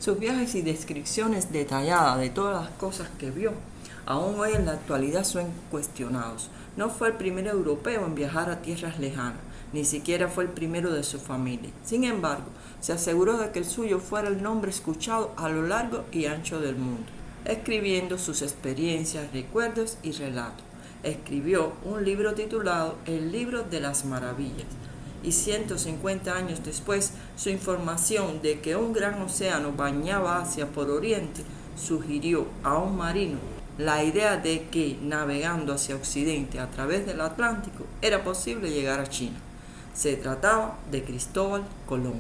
Sus viajes y descripciones detalladas de todas las cosas que vio, aún hoy en la actualidad son cuestionados. No fue el primer europeo en viajar a tierras lejanas, ni siquiera fue el primero de su familia. Sin embargo, se aseguró de que el suyo fuera el nombre escuchado a lo largo y ancho del mundo, escribiendo sus experiencias, recuerdos y relatos. Escribió un libro titulado El Libro de las Maravillas, y 150 años después, su información de que un gran océano bañaba Asia por oriente sugirió a un marino la idea de que navegando hacia occidente a través del Atlántico era posible llegar a China. Se trataba de Cristóbal Colón.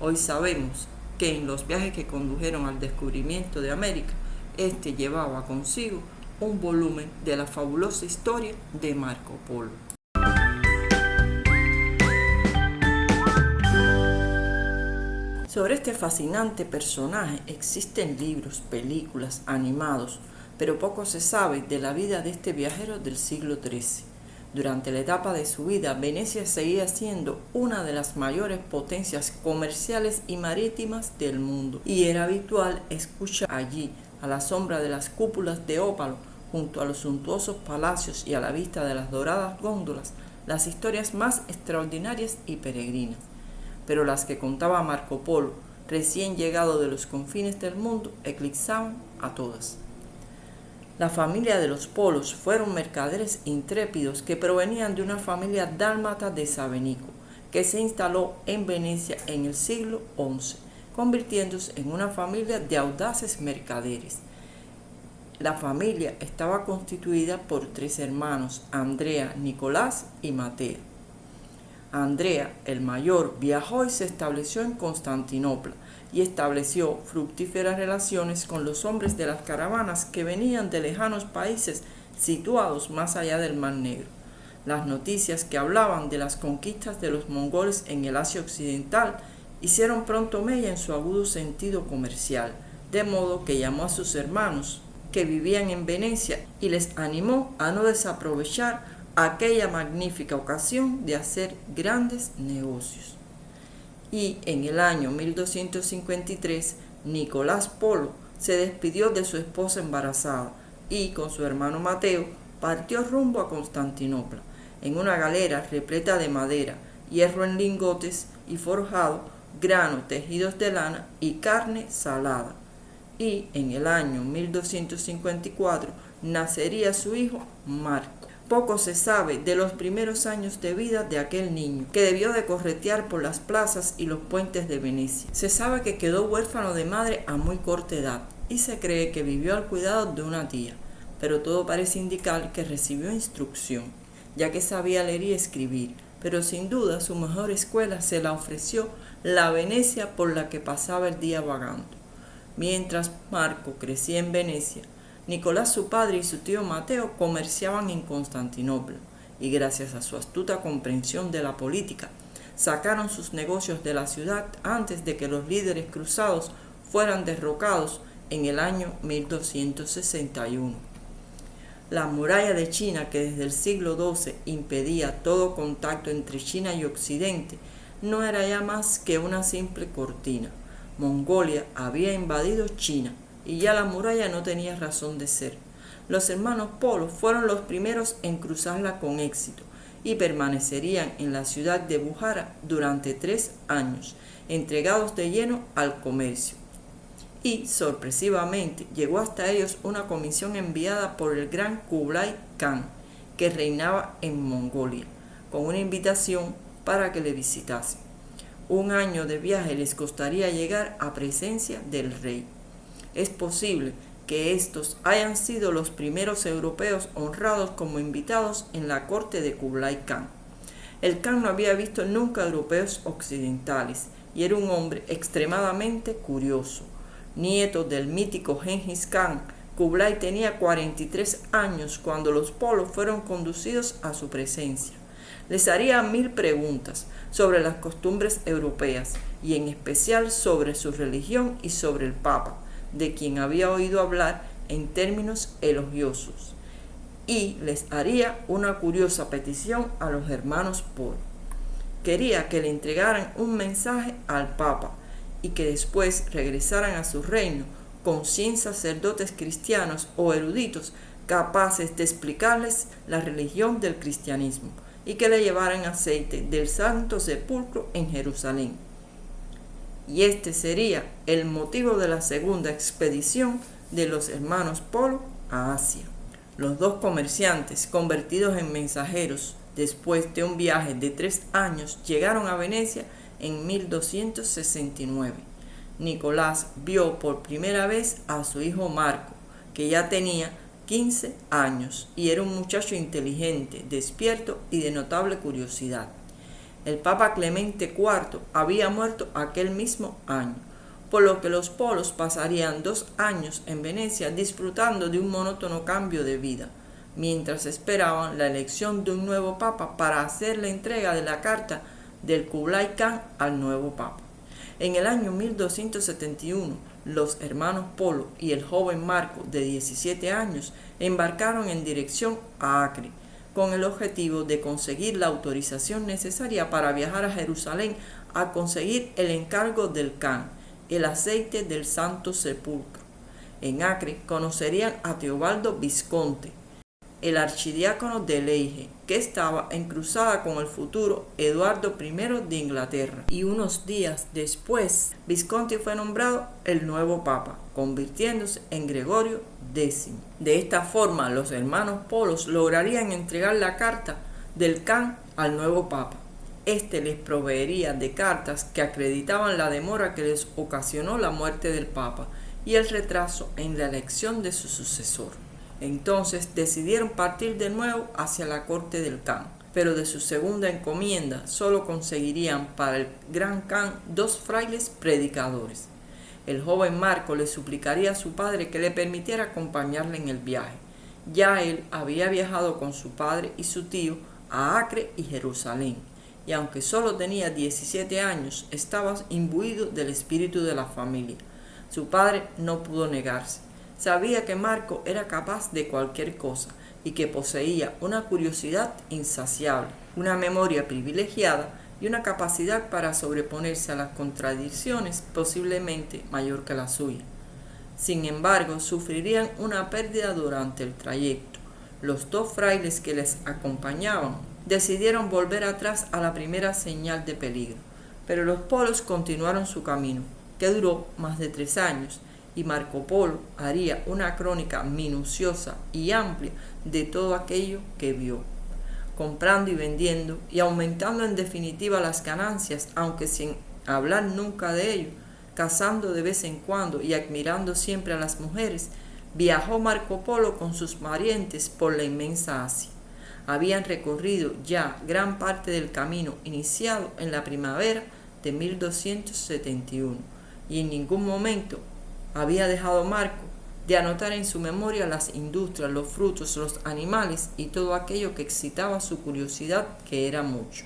Hoy sabemos que en los viajes que condujeron al descubrimiento de América, este llevaba consigo un volumen de la fabulosa historia de Marco Polo. Sobre este fascinante personaje existen libros, películas, animados, pero poco se sabe de la vida de este viajero del siglo XIII. Durante la etapa de su vida, Venecia seguía siendo una de las mayores potencias comerciales y marítimas del mundo, y era habitual escuchar allí, a la sombra de las cúpulas de ópalo, junto a los suntuosos palacios y a la vista de las doradas góndolas, las historias más extraordinarias y peregrinas. Pero las que contaba Marco Polo, recién llegado de los confines del mundo, eclipsaban a todas. La familia de los Polos fueron mercaderes intrépidos que provenían de una familia dálmata de Sabenico, que se instaló en Venecia en el siglo XI, convirtiéndose en una familia de audaces mercaderes. La familia estaba constituida por 3 hermanos, Andrea, Nicolás y Mateo. Andrea, el mayor, viajó y se estableció en Constantinopla y estableció fructíferas relaciones con los hombres de las caravanas que venían de lejanos países situados más allá del Mar Negro. Las noticias que hablaban de las conquistas de los mongoles en el Asia Occidental hicieron pronto mella en su agudo sentido comercial, de modo que llamó a sus hermanos que vivían en Venecia y les animó a no desaprovechar aquella magnífica ocasión de hacer grandes negocios. Y en el año 1253, Nicolás Polo se despidió de su esposa embarazada y con su hermano Mateo partió rumbo a Constantinopla en una galera repleta de madera, hierro en lingotes y forjado, grano, tejidos de lana y carne salada. Y en el año 1254 nacería su hijo Marco. Poco se sabe de los primeros años de vida de aquel niño, que debió de corretear por las plazas y los puentes de Venecia. Se sabe que quedó huérfano de madre a muy corta edad y se cree que vivió al cuidado de una tía, pero todo parece indicar que recibió instrucción, ya que sabía leer y escribir, pero sin duda su mejor escuela se la ofreció la Venecia por la que pasaba el día vagando. Mientras Marco crecía en Venecia, Nicolás, su padre, y su tío Mateo comerciaban en Constantinopla y gracias a su astuta comprensión de la política, sacaron sus negocios de la ciudad antes de que los líderes cruzados fueran derrocados en el año 1261. La muralla de China, que desde el siglo XII impedía todo contacto entre China y Occidente, no era ya más que una simple cortina. Mongolia había invadido China y ya la muralla no tenía razón de ser. Los hermanos Polo fueron los primeros en cruzarla con éxito y permanecerían en la ciudad de Bujará durante 3 años, entregados de lleno al comercio. Y, sorpresivamente, llegó hasta ellos una comisión enviada por el gran Kublai Khan, que reinaba en Mongolia, con una invitación para que le visitasen. 1 año de viaje les costaría llegar a presencia del rey. Es posible que estos hayan sido los primeros europeos honrados como invitados en la corte de Kublai Khan. El Khan no había visto nunca europeos occidentales y era un hombre extremadamente curioso. Nieto del mítico Gengis Khan, Kublai tenía 43 años cuando los Polos fueron conducidos a su presencia. Les haría 1000 preguntas sobre las costumbres europeas y en especial sobre su religión y sobre el Papa, de quien había oído hablar en términos elogiosos, y les haría una curiosa petición a los hermanos Polo. Quería que le entregaran un mensaje al Papa y que después regresaran a su reino con 100 sacerdotes cristianos o eruditos capaces de explicarles la religión del cristianismo y que le llevaran aceite del Santo Sepulcro en Jerusalén. Y este sería el motivo de la segunda expedición de los hermanos Polo a Asia. Los dos comerciantes, convertidos en mensajeros después de un viaje de 3 años, llegaron a Venecia en 1269. Nicolás vio por primera vez a su hijo Marco, que ya tenía 15 años y era un muchacho inteligente, despierto y de notable curiosidad. El Papa Clemente IV había muerto aquel mismo año, por lo que los Polos pasarían 2 años en Venecia disfrutando de un monótono cambio de vida, mientras esperaban la elección de un nuevo Papa para hacer la entrega de la carta del Kublai Khan al nuevo Papa. En el año 1271, los hermanos Polo y el joven Marco, de 17 años, embarcaron en dirección a Acre, con el objetivo de conseguir la autorización necesaria para viajar a Jerusalén a conseguir el encargo del Khan, el aceite del Santo Sepulcro. En Acre conocerían a Teobaldo Visconti, el archidiácono de Leige, que estaba en cruzada con el futuro Eduardo I de Inglaterra, y unos días después Visconti fue nombrado el nuevo papa, convirtiéndose en Gregorio X. De esta forma, los hermanos Polos lograrían entregar la carta del Khan al nuevo papa. Este les proveería de cartas que acreditaban la demora que les ocasionó la muerte del papa y el retraso en la elección de su sucesor. Entonces decidieron partir de nuevo hacia la corte del Khan, pero de su segunda encomienda solo conseguirían para el gran Khan 2 frailes predicadores. El joven Marco le suplicaría a su padre que le permitiera acompañarle en el viaje. Ya él había viajado con su padre y su tío a Acre y Jerusalén, y aunque solo tenía 17 años, estaba imbuido del espíritu de la familia. Su padre no pudo negarse. Sabía que Marco era capaz de cualquier cosa y que poseía una curiosidad insaciable, una memoria privilegiada y una capacidad para sobreponerse a las contradicciones posiblemente mayor que la suya. Sin embargo, sufrirían una pérdida durante el trayecto. Los 2 frailes que les acompañaban decidieron volver atrás a la primera señal de peligro, pero los Polos continuaron su camino, que duró más de 3 años, y Marco Polo haría una crónica minuciosa y amplia de todo aquello que vio, comprando y vendiendo y aumentando en definitiva las ganancias, aunque sin hablar nunca de ello, cazando de vez en cuando y admirando siempre a las mujeres. Viajó Marco Polo con sus parientes por la inmensa Asia. Habían recorrido ya gran parte del camino iniciado en la primavera de 1271 y en ningún momento había dejado Marco de anotar en su memoria las industrias, los frutos, los animales y todo aquello que excitaba su curiosidad, que era mucho.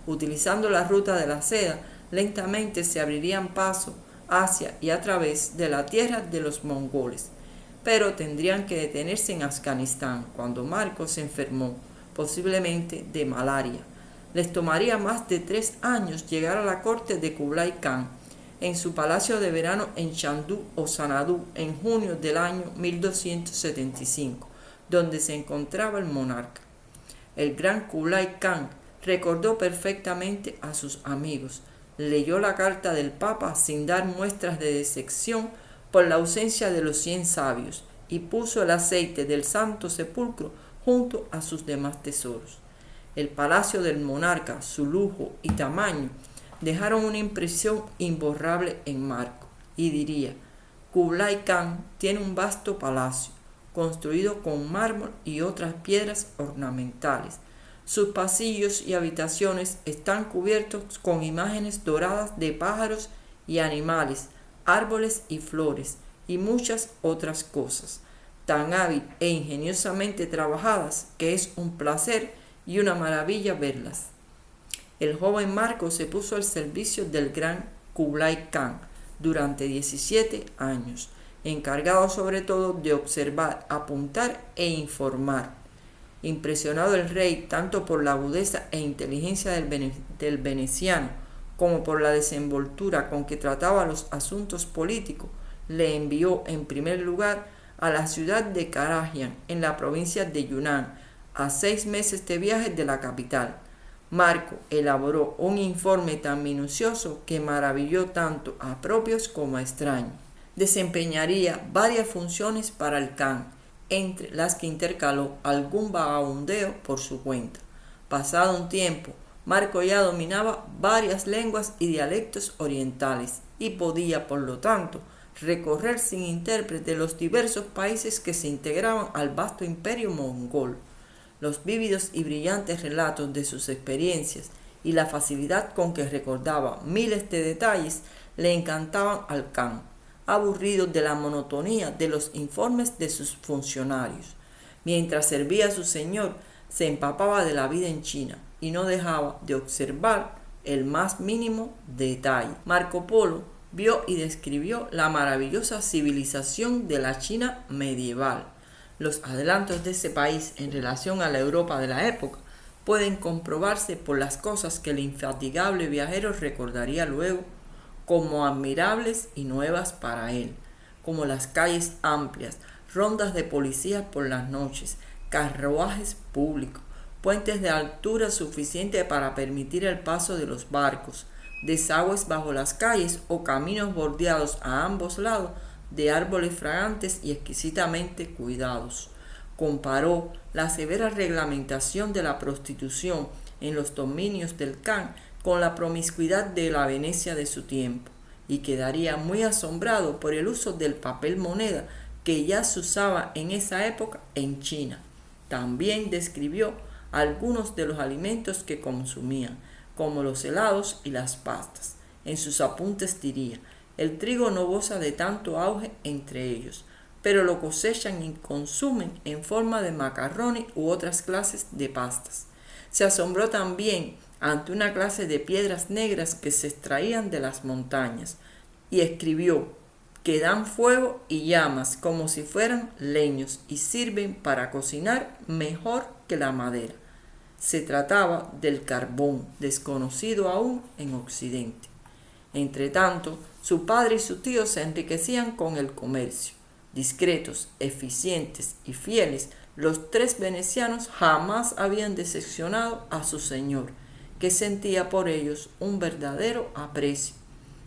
Utilizando la ruta de la seda, lentamente se abrirían paso hacia y a través de la tierra de los mongoles, pero tendrían que detenerse en Afganistán cuando Marco se enfermó, posiblemente de malaria. Les tomaría más de 3 años llegar a la corte de Kublai Khan, en su palacio de verano en Chandu o Sanadú en junio del año 1275, donde se encontraba el monarca. El gran Kublai Khan recordó perfectamente a sus amigos, leyó la carta del Papa sin dar muestras de decepción por la ausencia de los 100 sabios y puso el aceite del Santo Sepulcro junto a sus demás tesoros. El palacio del monarca, su lujo y tamaño dejaron una impresión imborrable en Marco, y diría: Kublai Khan tiene un vasto palacio, construido con mármol y otras piedras ornamentales. Sus pasillos y habitaciones están cubiertos con imágenes doradas de pájaros y animales, árboles y flores, y muchas otras cosas, tan hábil e ingeniosamente trabajadas que es un placer y una maravilla verlas. El joven Marco se puso al servicio del gran Kublai Khan durante 17 años, encargado sobre todo de observar, apuntar e informar. Impresionado el rey tanto por la agudeza e inteligencia del veneciano como por la desenvoltura con que trataba los asuntos políticos, le envió en primer lugar a la ciudad de Karajan, en la provincia de Yunnan, a 6 meses de viaje de la capital. Marco elaboró un informe tan minucioso que maravilló tanto a propios como a extraños. Desempeñaría varias funciones para el Khan, entre las que intercaló algún vagabundeo por su cuenta. Pasado un tiempo, Marco ya dominaba varias lenguas y dialectos orientales y podía, por lo tanto, recorrer sin intérprete los diversos países que se integraban al vasto imperio mongol. Los vívidos y brillantes relatos de sus experiencias y la facilidad con que recordaba miles de detalles le encantaban al Khan, aburrido de la monotonía de los informes de sus funcionarios. Mientras servía a su señor, se empapaba de la vida en China y no dejaba de observar el más mínimo detalle. Marco Polo vio y describió la maravillosa civilización de la China medieval. Los adelantos de ese país en relación a la Europa de la época pueden comprobarse por las cosas que el infatigable viajero recordaría luego como admirables y nuevas para él, como las calles amplias, rondas de policías por las noches, carruajes públicos, puentes de altura suficiente para permitir el paso de los barcos, desagües bajo las calles o caminos bordeados a ambos lados de árboles fragantes y exquisitamente cuidados. Comparó la severa reglamentación de la prostitución en los dominios del Khan con la promiscuidad de la Venecia de su tiempo, y quedaría muy asombrado por el uso del papel moneda que ya se usaba en esa época en China. También describió algunos de los alimentos que consumían, como los helados y las pastas. En sus apuntes diría: el trigo no goza de tanto auge entre ellos, pero lo cosechan y consumen en forma de macarrones u otras clases de pastas. Se asombró también ante una clase de piedras negras que se extraían de las montañas, y escribió que dan fuego y llamas como si fueran leños y sirven para cocinar mejor que la madera. Se trataba del carbón, desconocido aún en Occidente. Entretanto, su padre y su tío se enriquecían con el comercio. Discretos, eficientes y fieles, los 3 venecianos jamás habían decepcionado a su señor, que sentía por ellos un verdadero aprecio.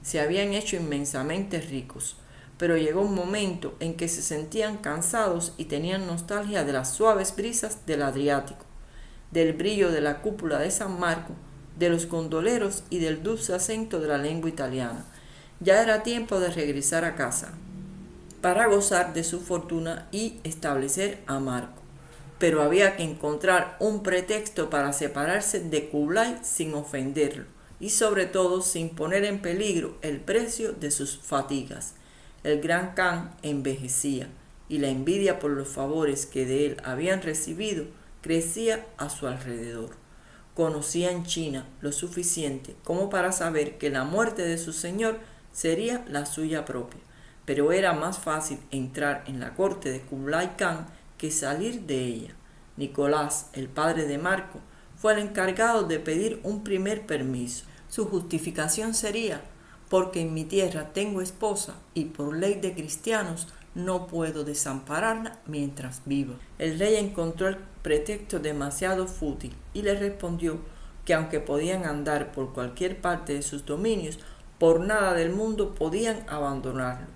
Se habían hecho inmensamente ricos, pero llegó un momento en que se sentían cansados y tenían nostalgia de las suaves brisas del Adriático, del brillo de la cúpula de San Marco, de los gondoleros y del dulce acento de la lengua italiana. Ya era tiempo de regresar a casa para gozar de su fortuna y establecer a Marco. Pero había que encontrar un pretexto para separarse de Kublai sin ofenderlo y sobre todo sin poner en peligro el precio de sus fatigas. El gran Khan envejecía y la envidia por los favores que de él habían recibido crecía a su alrededor. Conocía en China lo suficiente como para saber que la muerte de su señor sería la suya propia, pero era más fácil entrar en la corte de Kublai Khan que salir de ella. Nicolás, el padre de Marco, fue el encargado de pedir un primer permiso. Su justificación sería: porque en mi tierra tengo esposa y por ley de cristianos no puedo desampararla mientras viva. El rey encontró el pretexto demasiado fútil y le respondió que aunque podían andar por cualquier parte de sus dominios, por nada del mundo podían abandonarlo.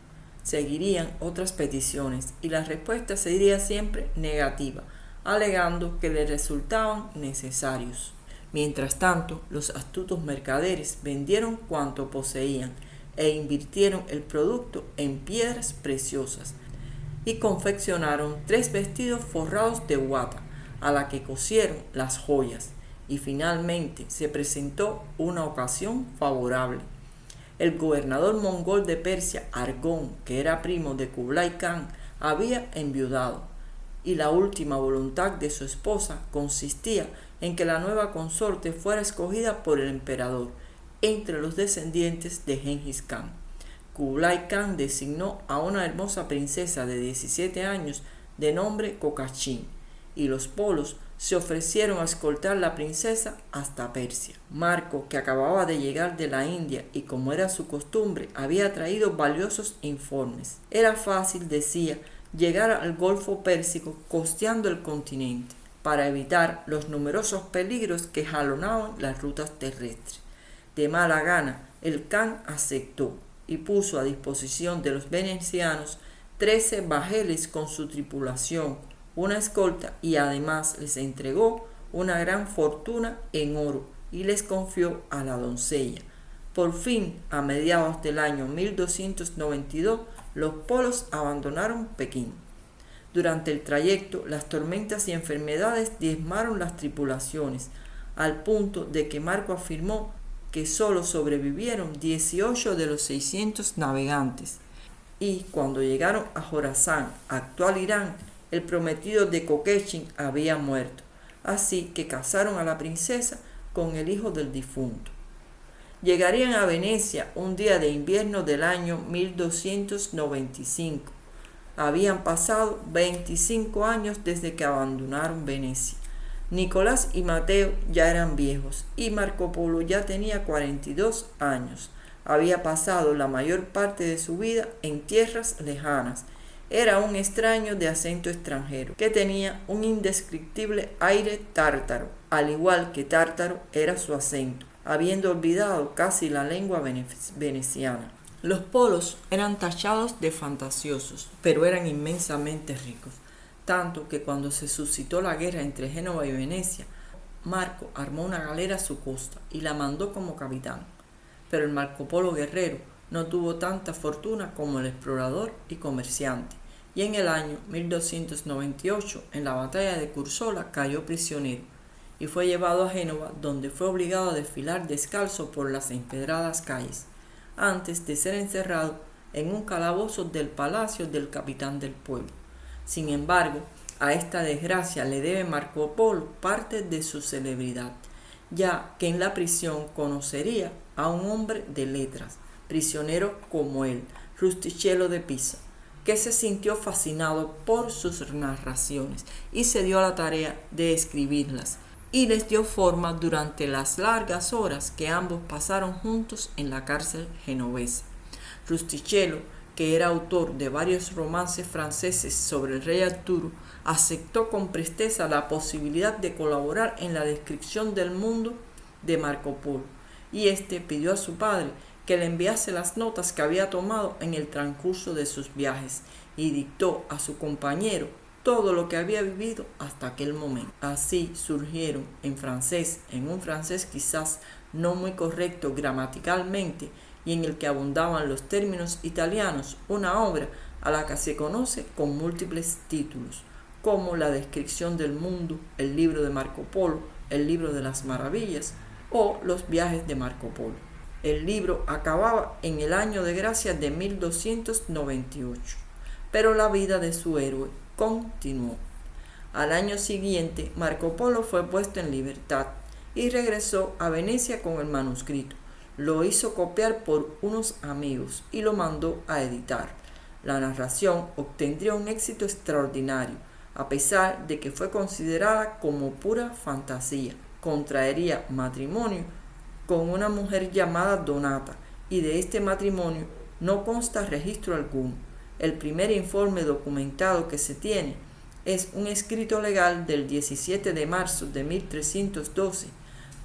Seguirían otras peticiones y la respuesta sería siempre negativa, alegando que le resultaban necesarios. Mientras tanto, los astutos mercaderes vendieron cuanto poseían e invirtieron el producto en piedras preciosas y confeccionaron 3 vestidos forrados de guata, a la que cosieron las joyas, y finalmente se presentó una ocasión favorable. El gobernador mongol de Persia, Argón, que era primo de Kublai Khan, había enviudado, y la última voluntad de su esposa consistía en que la nueva consorte fuera escogida por el emperador entre los descendientes de Gengis Khan. Kublai Khan designó a una hermosa princesa de 17 años de nombre Kokachin, y los polos se ofrecieron a escoltar a la princesa hasta Persia. Marco, que acababa de llegar de la India y como era su costumbre, había traído valiosos informes. Era fácil, decía, llegar al Golfo Pérsico costeando el continente, para evitar los numerosos peligros que jalonaban las rutas terrestres. De mala gana, el Khan aceptó y puso a disposición de los venecianos 13 bajeles con su tripulación, una escolta y además les entregó una gran fortuna en oro y les confió a la doncella. Por fin, a mediados del año 1292, los polos abandonaron Pekín. Durante el trayecto, las tormentas y enfermedades diezmaron las tripulaciones, al punto de que Marco afirmó que solo sobrevivieron 18 de los 600 navegantes. Y cuando llegaron a Jorasán, actual Irán, el prometido de Kokechin había muerto, así que casaron a la princesa con el hijo del difunto. Llegarían a Venecia un día de invierno del año 1295. Habían pasado 25 años desde que abandonaron Venecia. Nicolás y Mateo ya eran viejos y Marco Polo ya tenía 42 años. Había pasado la mayor parte de su vida en tierras lejanas. Era un extraño de acento extranjero, que tenía un indescriptible aire tártaro, al igual que tártaro era su acento, habiendo olvidado casi la lengua veneciana. Los polos eran tachados de fantasiosos, pero eran inmensamente ricos, tanto que cuando se suscitó la guerra entre Génova y Venecia, Marco armó una galera a su costa y la mandó como capitán. Pero el Marco Polo guerrero no tuvo tanta fortuna como el explorador y comerciante, y en el año 1298, en la batalla de Curzola, cayó prisionero y fue llevado a Génova, donde fue obligado a desfilar descalzo por las empedradas calles, antes de ser encerrado en un calabozo del palacio del capitán del pueblo. Sin embargo, a esta desgracia le debe Marco Polo parte de su celebridad, ya que en la prisión conocería a un hombre de letras, prisionero como él, Rustichello de Pisa, que se sintió fascinado por sus narraciones y se dio a la tarea de escribirlas, y les dio forma durante las largas horas que ambos pasaron juntos en la cárcel genovesa. Rustichello, que era autor de varios romances franceses sobre el rey Arturo, aceptó con presteza la posibilidad de colaborar en la descripción del mundo de Marco Polo, y éste pidió a su padre que le enviase las notas que había tomado en el transcurso de sus viajes y dictó a su compañero todo lo que había vivido hasta aquel momento. Así surgieron en un francés quizás no muy correcto gramaticalmente y en el que abundaban los términos italianos, una obra a la que se conoce con múltiples títulos, como La descripción del mundo, el libro de Marco Polo, el libro de las maravillas o los viajes de Marco Polo. El libro acababa en el año de gracia de 1298, pero la vida de su héroe continuó. Al año siguiente, Marco Polo fue puesto en libertad y regresó a Venecia con el manuscrito. Lo hizo copiar por unos amigos y lo mandó a editar. La narración obtendría un éxito extraordinario, a pesar de que fue considerada como pura fantasía. Contraería matrimonio con una mujer llamada Donata, y de este matrimonio no consta registro alguno. El primer informe documentado que se tiene es un escrito legal del 17 de marzo de 1312,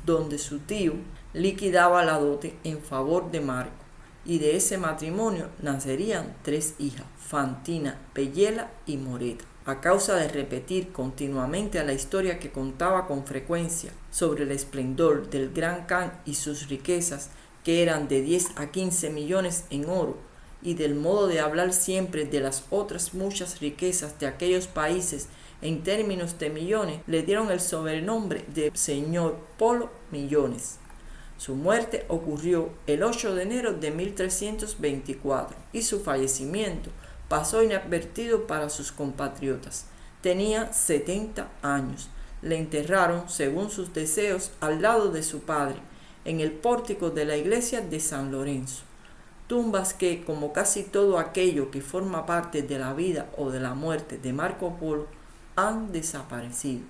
donde su tío liquidaba la dote en favor de Marco, y de ese matrimonio nacerían 3 hijas, Fantina, Pellela y Moreta. A causa de repetir continuamente a la historia que contaba con frecuencia sobre el esplendor del Gran Khan y sus riquezas, que eran de 10 a 15 millones en oro, y del modo de hablar siempre de las otras muchas riquezas de aquellos países en términos de millones, le dieron el sobrenombre de Señor Polo Millones. Su muerte ocurrió el 8 de enero de 1324 y su fallecimiento pasó inadvertido para sus compatriotas. Tenía 70 años. Le enterraron, según sus deseos, al lado de su padre, en el pórtico de la iglesia de San Lorenzo. Tumbas que, como casi todo aquello que forma parte de la vida o de la muerte de Marco Polo, han desaparecido.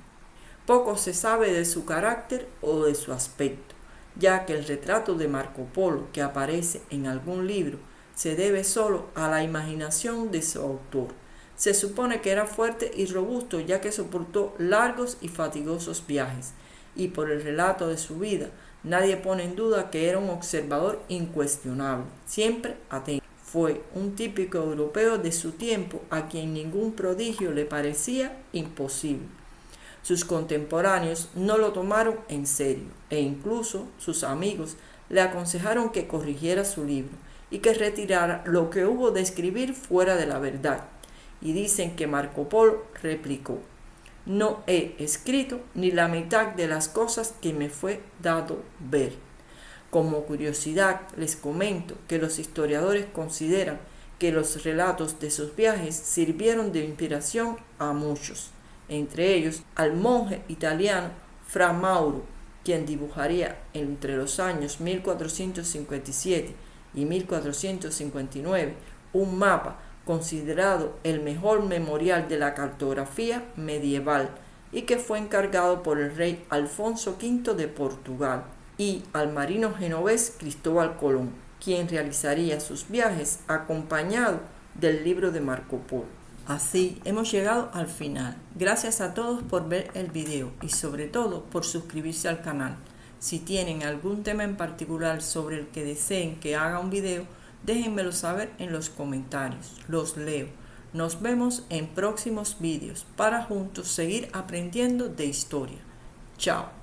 Poco se sabe de su carácter o de su aspecto, ya que el retrato de Marco Polo que aparece en algún libro se debe solo a la imaginación de su autor. Se supone que era fuerte y robusto, ya que soportó largos y fatigosos viajes, y por el relato de su vida, nadie pone en duda que era un observador incuestionable, siempre atento. Fue un típico europeo de su tiempo a quien ningún prodigio le parecía imposible. Sus contemporáneos no lo tomaron en serio e incluso sus amigos le aconsejaron que corrigiera su libro y que retirara lo que hubo de escribir fuera de la verdad. Y dicen que Marco Polo replicó: no he escrito ni la mitad de las cosas que me fue dado ver. Como curiosidad les comento que los historiadores consideran que los relatos de sus viajes sirvieron de inspiración a muchos, entre ellos al monje italiano Fra Mauro, quien dibujaría entre los años 1457 y 1459 un mapa considerado el mejor memorial de la cartografía medieval y que fue encargado por el rey Alfonso V de Portugal, y al marino genovés Cristóbal Colón, quien realizaría sus viajes acompañado del libro de Marco Polo. Así hemos llegado al final. Gracias a todos por ver el video y sobre todo por suscribirse al canal. Si tienen algún tema en particular sobre el que deseen que haga un video, déjenmelo saber en los comentarios. Los leo. Nos vemos en próximos videos para juntos seguir aprendiendo de historia. Chao.